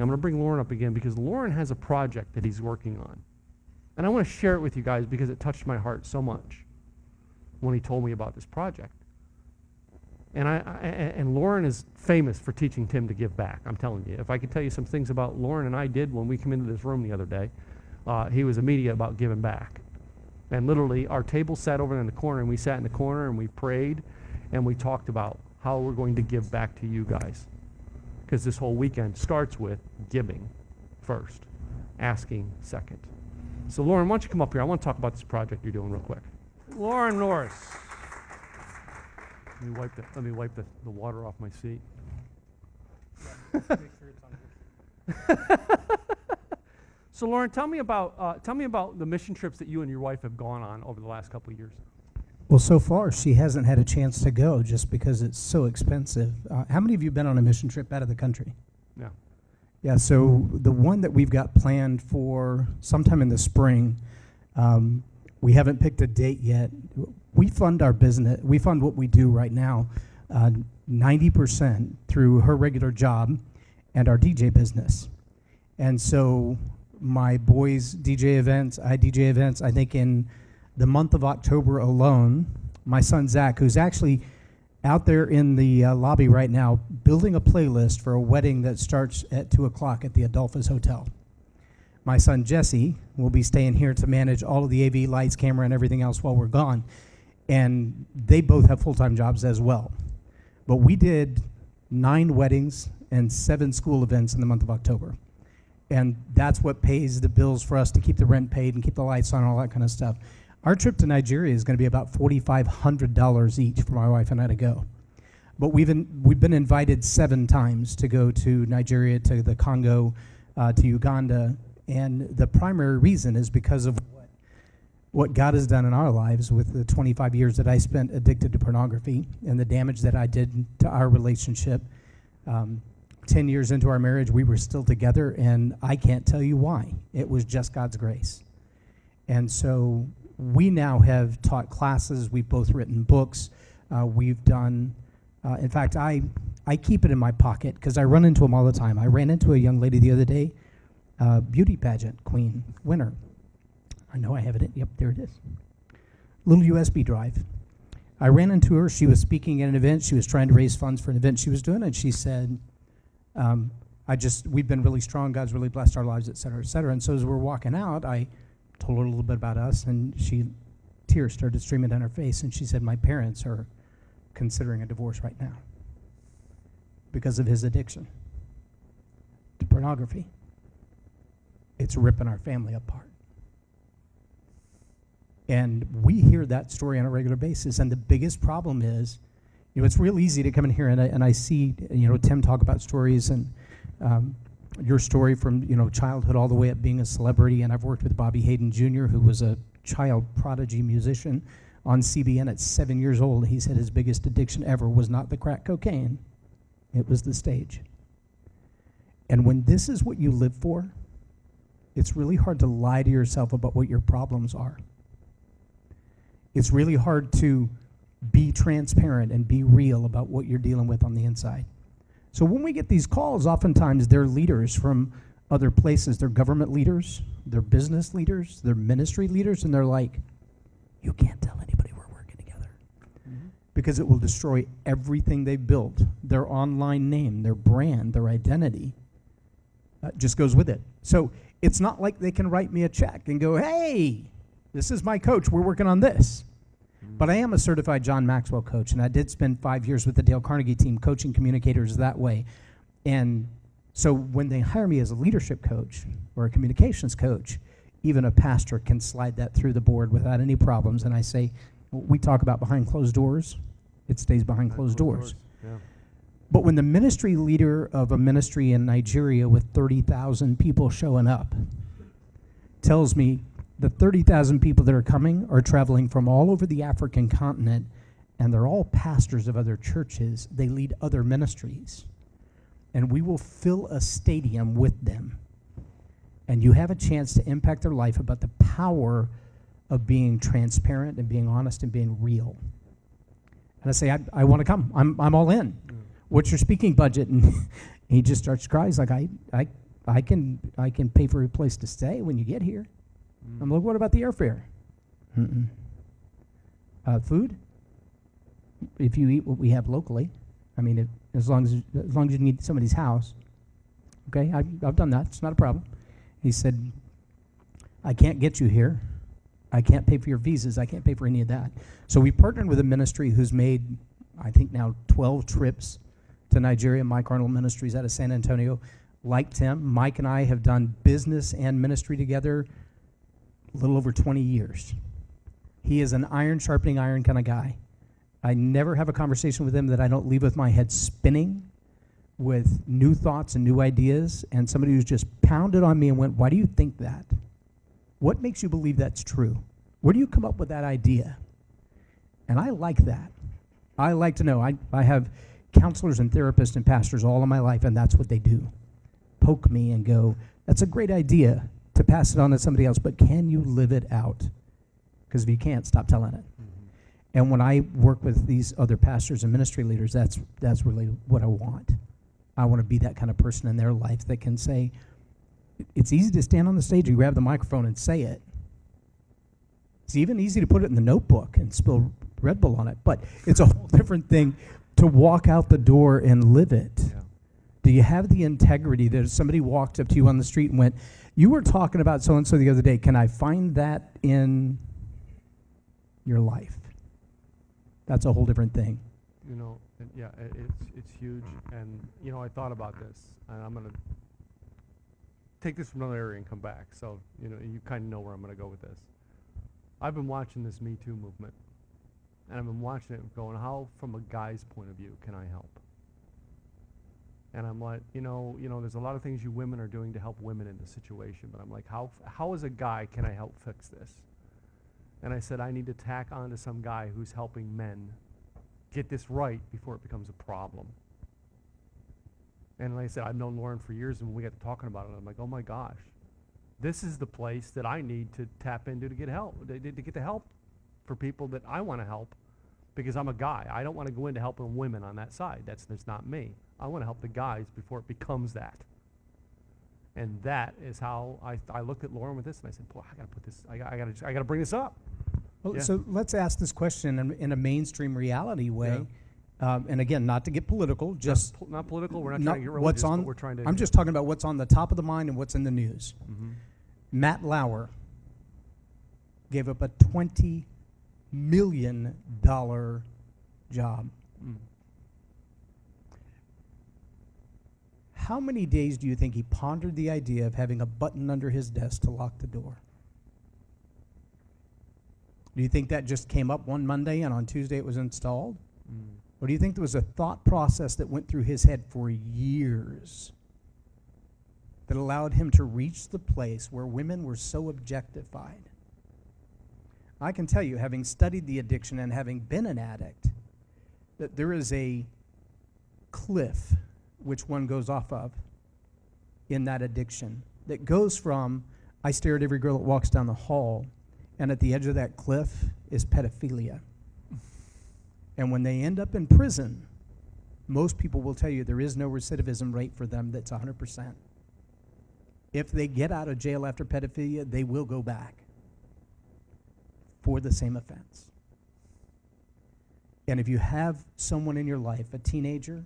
I'm going to bring Loren up again because Loren has a project that he's working on. And I want to share it with you guys because it touched my heart so much when he told me about this project. And Loren is famous for teaching Tim to give back. I'm telling you. If I could tell you some things about Loren and I did when we came into this room the other day, he was immediate about giving back. And literally, our table sat over in the corner, and we sat in the corner, and we prayed, and we talked about how we're going to give back to you guys. Because this whole weekend starts with giving first, asking second. So, Loren, why don't you come up here? I want to talk about this project you're doing real quick. Loren Norris. Let me wipe the water off my seat. Make sure it's on. So, Loren, tell me about the mission trips that you and your wife have gone on over the last couple of years. Well, so far she hasn't had a chance to go just because it's so expensive. How many of you have been on a mission trip out of the country? Yeah. Yeah. So the one that we've got planned for sometime in the spring, we haven't picked a date yet. We fund our business. We fund what we do right now, 90% through her regular job and our DJ business. And so my boys DJ events, I DJ events. I think in the month of October alone, my son Zach, who's actually out there in the lobby right now, building a playlist for a wedding that starts at 2 o'clock at the Adolphus Hotel. My son Jesse will be staying here to manage all of the AV, lights, camera, and everything else while we're gone. And they both have full-time jobs as well. But we did 9 weddings and 7 school events in the month of October. And that's what pays the bills for us to keep the rent paid and keep the lights on and all that kind of stuff. Our trip to Nigeria is going to be about $4,500 each for my wife and I to go. But we've been invited 7 times to go to Nigeria, to the Congo, to Uganda. And the primary reason is because of what God has done in our lives with the 25 years that I spent addicted to pornography and the damage that I did to our relationship. 10 years into our marriage, we were still together, and I can't tell you why. It was just God's grace. And so we now have taught classes. We've both written books. We've done, in fact, I keep it in my pocket because I run into them all the time. I ran into a young lady the other day, beauty pageant queen, winner. I know I have it. Yep, there it is. Little USB drive. I ran into her. She was speaking at an event. She was trying to raise funds for an event she was doing, and she said, we've been really strong. God's really blessed our lives, et cetera, et cetera. And so as we're walking out, I told her a little bit about us, and tears started streaming down her face, and she said, my parents are considering a divorce right now because of his addiction to pornography. It's ripping our family apart. And we hear that story on a regular basis, and the biggest problem is, it's real easy to come in here and I see, Tim talk about stories and your story from, childhood all the way up being a celebrity. And I've worked with Bobby Hayden Jr., who was a child prodigy musician on CBN at 7 years old. He said his biggest addiction ever was not the crack cocaine. It was the stage. And when this is what you live for, it's really hard to lie to yourself about what your problems are. It's really hard to be transparent and be real about what you're dealing with on the inside. So when we get these calls, oftentimes they're leaders from other places. They're government leaders, they're business leaders, they're ministry leaders, and they're like, you can't tell anybody we're working together. Mm-hmm. Because it will destroy everything they've built, their online name, their brand, their identity. Just goes with it. So it's not like they can write me a check and go, hey, this is my coach, we're working on this. But I am a certified John Maxwell coach, and I did spend 5 years with the Dale Carnegie team coaching communicators that way. And so when they hire me as a leadership coach or a communications coach, even a pastor can slide that through the board without any problems. And I say, we talk about behind closed doors, it stays behind closed doors. Yeah. But when the ministry leader of a ministry in Nigeria with 30,000 people showing up tells me, the 30,000 people that are coming are traveling from all over the African continent, and they're all pastors of other churches. They lead other ministries. And we will fill a stadium with them. And you have a chance to impact their life about the power of being transparent and being honest and being real. And I say, I want to come. I'm all in. What's your speaking budget? And he just starts to cry. He's like, I can pay for a place to stay when you get here. I'm like, what about the airfare? Mm-mm. Food? If you eat what we have locally, I mean, as long as you can eat somebody's house. Okay, I've done that. It's not a problem. He said, I can't get you here. I can't pay for your visas. I can't pay for any of that. So we partnered with a ministry who's made, I think now 12 trips to Nigeria, Mike Arnold Ministries out of San Antonio. Like Tim, Mike and I have done business and ministry together a little over 20 years. He is an iron sharpening iron kind of guy. I never have a conversation with him that I don't leave with my head spinning with new thoughts and new ideas, and somebody who's just pounded on me and went, why do you think that? What makes you believe that's true? Where do you come up with that idea? And I like that. I like to know. I have counselors and therapists and pastors all of my life, and that's what they do. Poke me and go, that's a great idea to pass it on to somebody else, but can you live it out? Because if you can't, stop telling it. And when I work with these other pastors and ministry leaders, that's really what I want. I want to be that kind of person in their life that can say, it's easy to stand on the stage and grab the microphone and say it. It's even easy to put it in the notebook and spill Red Bull on it, but it's a whole different thing to walk out the door and live it. Yeah. Do you have the integrity that if somebody walked up to you on the street and went, you were talking about so-and-so the other day, can I find that in your life? That's a whole different thing. You know, yeah, it's huge. And, you know, I thought about this, and I'm going to take this from another area and come back. So, you know, you kind of know where I'm going to go with this. I've been watching this Me Too movement, and I've been watching it going, how, from a guy's point of view, can I help? And I'm like, you know, there's a lot of things you women are doing to help women in this situation, but I'm like, how as a guy can I help fix this? And I said, I need to tack on to some guy who's helping men get this right before it becomes a problem. And like I said, I've known Loren for years, and when we got to talking about it, I'm like, oh my gosh, this is the place that I need to tap into to get help, to get the help for people that I want to help, because I'm a guy. I don't want to go into helping women on that side. That's not me. I want to help the guys before it becomes that. And that is how I looked at Loren with this, and I said, boy, I got to put this, I got to bring this up. Well, Yeah. So let's ask this question in a mainstream reality way. Yeah. And again, not to get political, just not political. We're not trying to get religious, what's on. But we're trying to. I'm just talking about what's on the top of the mind and what's in the news. Mm-hmm. Matt Lauer gave up a $20 million job. Mm. How many days do you think he pondered the idea of having a button under his desk to lock the door? Do you think that just came up one Monday and on Tuesday it was installed? Mm. Or do you think there was a thought process that went through his head for years that allowed him to reach the place where women were so objectified? I can tell you, having studied the addiction and having been an addict, that there is a cliff which one goes off of in that addiction that goes from, I stare at every girl that walks down the hall, and at the edge of that cliff is pedophilia. And when they end up in prison, most people will tell you there is no recidivism rate for them that's 100%. If they get out of jail after pedophilia, they will go back for the same offense. And if you have someone in your life, a teenager,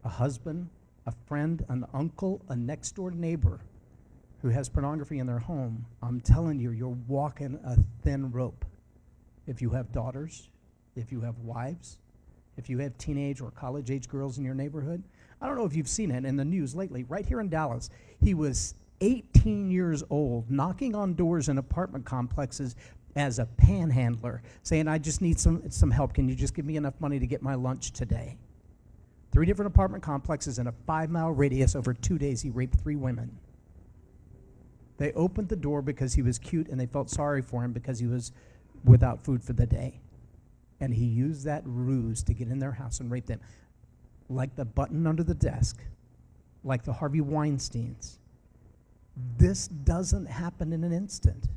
a husband, a friend, an uncle, a next-door neighbor who has pornography in their home, I'm telling you, you're walking a thin rope. If you have daughters, if you have wives, if you have teenage or college-age girls in your neighborhood. I don't know if you've seen it in the news lately. Right here in Dallas, he was 18 years old, knocking on doors in apartment complexes as a panhandler, saying, I just need some help. Can you just give me enough money to get my lunch today? 3 different apartment complexes in a 5-mile radius. Over 2 days, he raped 3 women. They opened the door because he was cute, and they felt sorry for him because he was without food for the day. And he used that ruse to get in their house and rape them. Like the button under the desk, like the Harvey Weinsteins. This doesn't happen in an instant.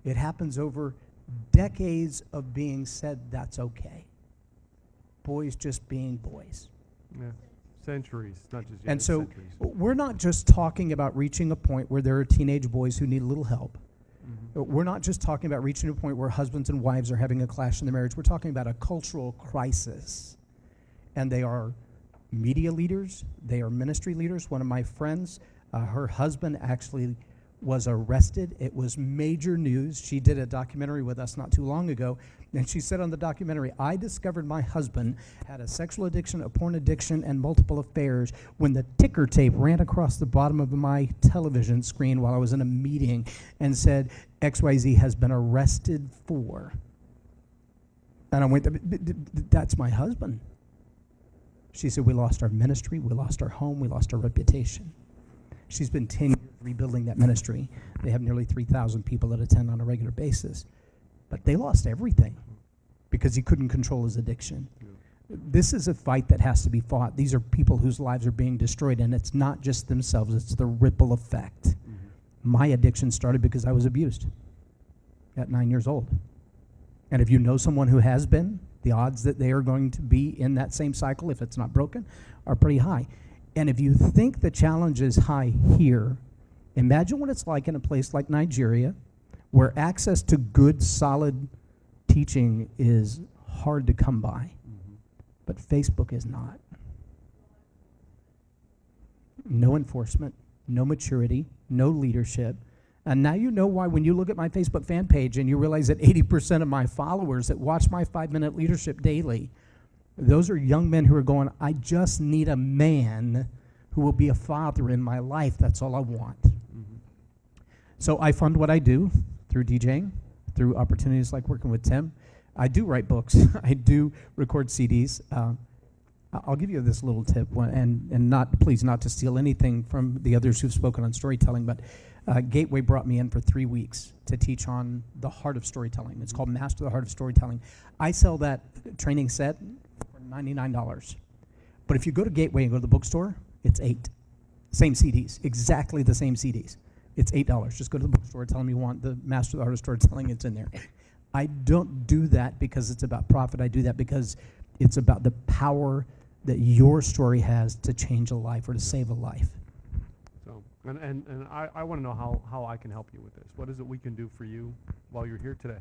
It happens over decades of being said that's okay. Boys just being boys. Yeah. Centuries, not just years, And so centuries. we're not just talking about reaching a point where there are teenage boys who need a little help. We're not just talking about reaching a point where husbands and wives are having a clash in the marriage. We're talking about a cultural crisis. And they are media leaders. They are ministry leaders. One of my friends, her husband actually was arrested. It was major news. She did a documentary with us not too long ago. And she said on the documentary, I discovered my husband had a sexual addiction, a porn addiction, and multiple affairs when the ticker tape ran across the bottom of my television screen while I was in a meeting and said, XYZ has been arrested for. And I went, that's my husband. She said, we lost our ministry, we lost our home, we lost our reputation. She's been 10 years rebuilding that ministry. They have nearly 3,000 people that attend on a regular basis. But they lost everything because he couldn't control his addiction. Yeah. This is a fight that has to be fought. These are people whose lives are being destroyed, and it's not just themselves, it's the ripple effect. Mm-hmm. My addiction started because I was abused at 9 years old. And if you know someone who has been, the odds that they are going to be in that same cycle, if it's not broken, are pretty high. And if you think the challenge is high here, imagine what it's like in a place like Nigeria, where access to good, solid teaching is hard to come by. Mm-hmm. But Facebook is not. No enforcement, no maturity, no leadership. And now you know why when you look at my Facebook fan page and you realize that 80% of my followers that watch my 5-minute leadership daily, those are young men who are going, I just need a man who will be a father in my life. That's all I want. Mm-hmm. So I fund what I do through DJing, through opportunities like working with Tim. I do write books. I do record CDs. I'll give you this little tip, and not, please, not to steal anything from the others who've spoken on storytelling, but Gateway brought me in for 3 weeks to teach on the heart of storytelling. It's called Master the Heart of Storytelling. I sell that training set for $99. But if you go to Gateway and go to the bookstore, it's $8. Same CDs, exactly the same CDs. It's $8. Just go to the bookstore, tell them you want the Master the Heart of Storytelling, it's in there. I don't do that because it's about profit. I do that because it's about the power that your story has to change a life or to save a life. So, and I want to know how I can help you with this. What is it we can do for you while you're here today?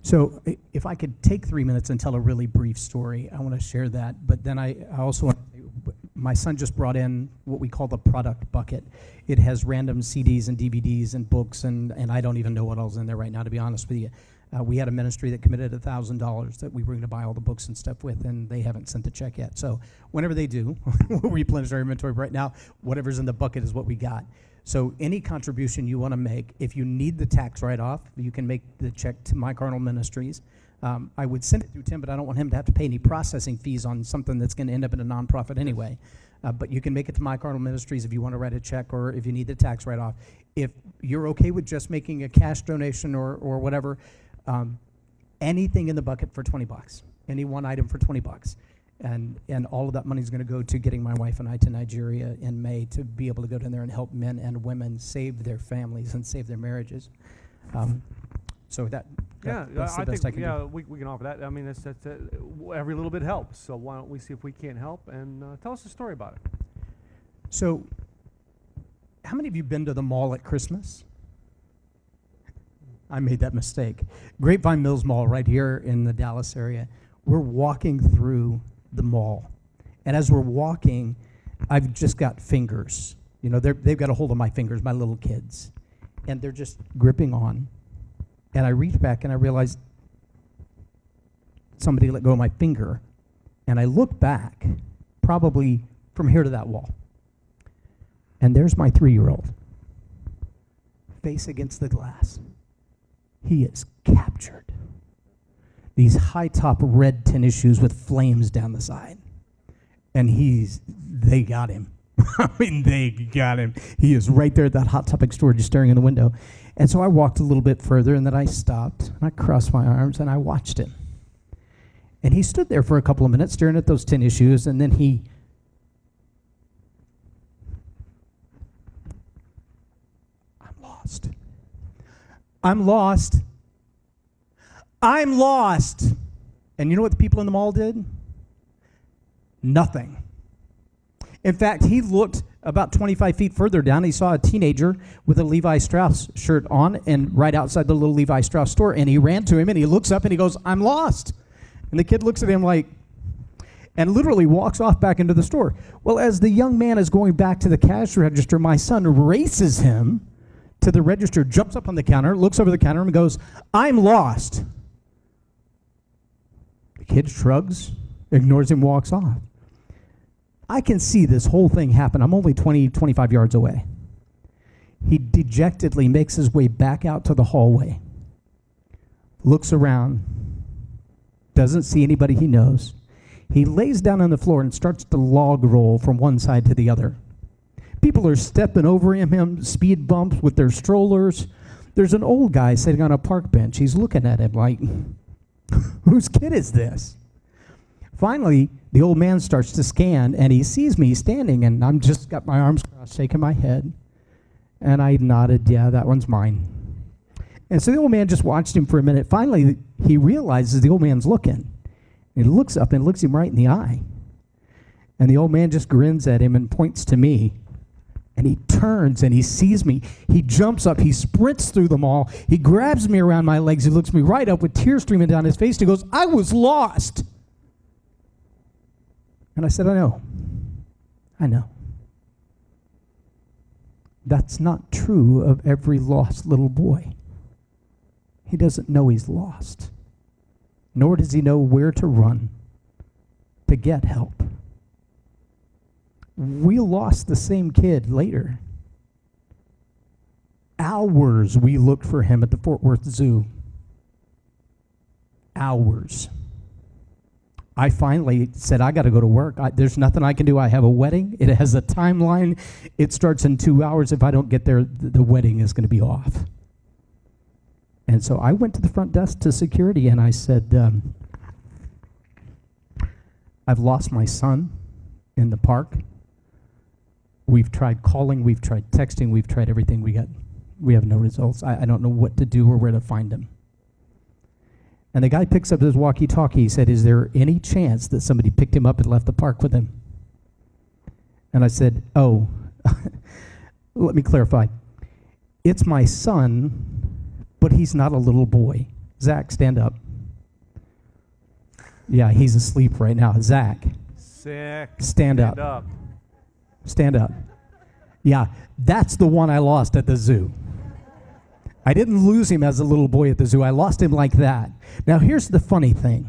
So if I could take 3 minutes and tell a really brief story, I want to share that. But then I also want to, my son just brought in what we call the product bucket. It has random CDs and DVDs and books, and I don't even know what all's in there right now, to be honest with you. We had a ministry that committed $1,000 that we were going to buy all the books and stuff with, and they haven't sent the check yet. So whenever they do, we'll replenish our inventory. Right now, whatever's in the bucket is what we got. So any contribution you want to make, if you need the tax write-off, you can make the check to Mike Arnold Ministries. I would send it through Tim, but I don't want him to have to pay any processing fees on something that's going to end up in a nonprofit anyway. But you can make it to Mike Arnold Ministries if you want to write a check or if you need the tax write-off. If you're okay with just making a cash donation or whatever, anything in the bucket for $20, any one item for $20. And all of that money is going to go to getting my wife and I to Nigeria in May to be able to go down there and help men and women save their families and save their marriages. So that's the best I can do. We can offer that. I mean, that's every little bit helps. So why don't we see if we can't help, and tell us a story about it. So how many of you been to the mall at Christmas? I made that mistake. Grapevine Mills Mall right here in the Dallas area. We're walking through the mall. And as we're walking, I've just got fingers. You know, they've got a hold of my fingers, my little kids. And they're just gripping on. And I reach back and I realize somebody let go of my finger. And I look back, probably from here to that wall. And there's my 3-year-old, face against the glass. He is captured. These high-top red tennis shoes with flames down the side. And they got him. I mean, they got him. He is right there at that Hot Topic store just staring in the window. And so I walked a little bit further, and then I stopped, and I crossed my arms, and I watched him. And he stood there for a couple of minutes staring at those tennis shoes, and then I'm lost. I'm lost. I'm lost. And you know what the people in the mall did? Nothing. In fact, he looked about 25 feet further down. He saw a teenager with a Levi Strauss shirt on and right outside the little Levi Strauss store. And he ran to him and he looks up and he goes, "I'm lost." And the kid looks at him like, and literally walks off back into the store. Well, as the young man is going back to the cash register, my son races him to the register, jumps up on the counter, looks over the counter and goes, "I'm lost." The kid shrugs, ignores him, walks off. I can see this whole thing happen. I'm only 20, 25 yards away. He dejectedly makes his way back out to the hallway, looks around, doesn't see anybody he knows. He lays down on the floor and starts to log roll from one side to the other. People are stepping over him, speed bumps with their strollers. There's an old guy sitting on a park bench. He's looking at him like, whose kid is this? Finally, the old man starts to scan, and he sees me standing, and I'm just got my arms crossed, shaking my head. And I nodded, "Yeah, that one's mine." And so the old man just watched him for a minute. Finally, he realizes the old man's looking. He looks up and looks him right in the eye. And the old man just grins at him and points to me. And he turns and he sees me. He jumps up. He sprints through them all. He grabs me around my legs. He looks me right up with tears streaming down his face. He goes, "I was lost." And I said, "I know. I know. That's not true of every lost little boy. He doesn't know he's lost, nor does he know where to run to get help." We lost the same kid later. Hours we looked for him at the Fort Worth Zoo. Hours. I finally said, "I got to go to work. There's nothing I can do. I have a wedding. It has a timeline. It starts in 2 hours. If I don't get there, the wedding is going to be off." And so I went to the front desk to security and I said, "I've lost my son in the park. We've tried calling, we've tried texting, we've tried everything. We have no results. I don't know what to do or where to find him." And the guy picks up his walkie-talkie. He said, "Is there any chance that somebody picked him up and left the park with him?" And I said, "Oh, let me clarify. It's my son, but he's not a little boy. Zach, stand up." Yeah, he's asleep right now. Zach. Sick. Stand up. Stand up. Yeah, that's the one I lost at the zoo. I didn't lose him as a little boy at the zoo. I lost him like that. Now, here's the funny thing.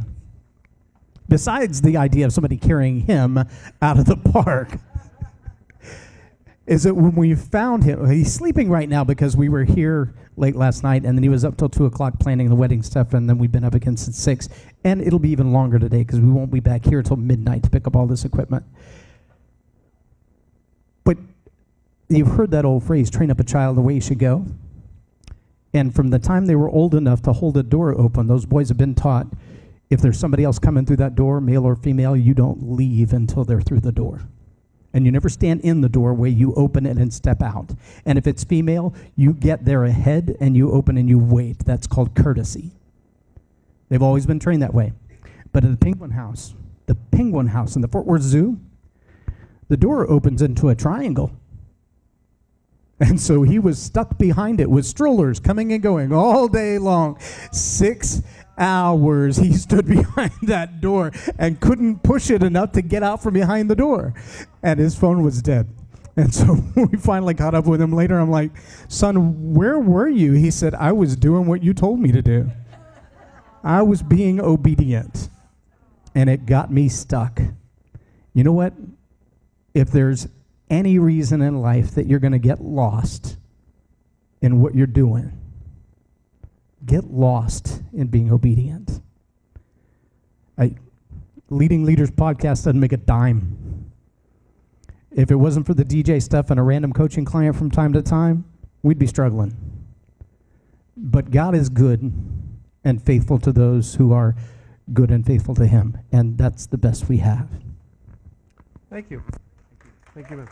Besides the idea of somebody carrying him out of the park, is that when we found him, he's sleeping right now because we were here late last night, and then he was up till 2 o'clock planning the wedding stuff, and then we've been up again since 6. And it'll be even longer today because we won't be back here till midnight to pick up all this equipment. But you've heard that old phrase, train up a child the way he should go. And from the time they were old enough to hold a door open, those boys have been taught, if there's somebody else coming through that door, male or female, you don't leave until they're through the door. And you never stand in the doorway, you open it and step out. And if it's female, you get there ahead and you open and you wait. That's called courtesy. They've always been trained that way. But at the Penguin House in the Fort Worth Zoo, the door opens into a triangle. And so he was stuck behind it with strollers coming and going all day long. 6 hours he stood behind that door and couldn't push it enough to get out from behind the door. And his phone was dead. And so we finally caught up with him later. I'm like, "Son, where were you?" He said, "I was doing what you told me to do. I was being obedient. And it got me stuck." You know what? If there's any reason in life that you're going to get lost in what you're doing, get lost in being obedient. Leading Leaders podcast doesn't make a dime. If it wasn't for the DJ stuff and a random coaching client from time to time, we'd be struggling. But God is good and faithful to those who are good and faithful to him, and that's the best we have. Thank you. Thank you, man.